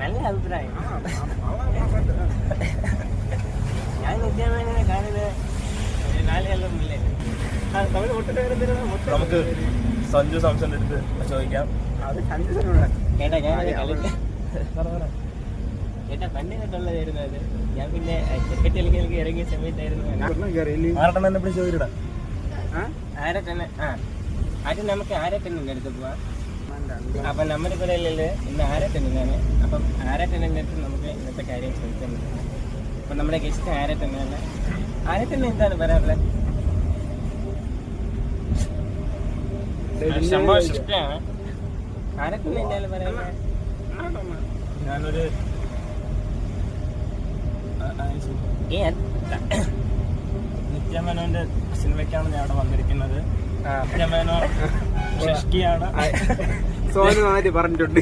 നല്ല അഭിപ്രായം. ഞാൻ നിത്യമേനെ കാണുന്നത് 4 കൊല്ലം മുന്നേ. നമുക്ക് സഞ്ജു സാംസന്റെ അടുത്ത് ചോദിക്കാം. ഏട്ടാ ഞാൻ ഏട്ടാ പണ്ട് തൊട്ടുള്ളതായിരുന്നു അത്. ഞാൻ പിന്നെ ക്രിക്കറ്റ് കളിക്കാനൊക്കെ ഇറങ്ങിയ സമയത്തായിരുന്നു. ആരട്ടെന്നെ പിടിച്ച് ചോദിച്ചിടാ. ആരട്ടെന്നെ ആദ്യം നമുക്ക് ആരട്ടെന്നെ അടുത്ത് പോവാം. അപ്പൊ നമ്മുടെ കൂടെ ഇന്ന് ആരട്ടെന്നാണ്. അപ്പം ആരട്ടെന്നെ അടുത്ത് നമുക്ക് ഇന്നത്തെ കാര്യം ചോദിക്കാൻ പറ്റുന്നത്. അപ്പൊ നമ്മുടെ ഗസ്റ്റ് ആരട്ടെന്നാണ്. ആരട്ടെന്നെ എന്താണ് പറയാറുള്ളത്? സംഭവം സൃഷ്ടിയാണ്. ആരട്ടെന്നെ എന്താണ് പറയാറുള്ളത്? ഞാനൊരു നിത്യമേനോന്റെ സിനിമയ്ക്കാണ് ഞാൻ അവിടെ വന്നിരിക്കുന്നത്. നിത്യമേനോ ഷഷ്കിയാണ്. സോനു നന്നായിട്ട് പറഞ്ഞിട്ടുണ്ട്.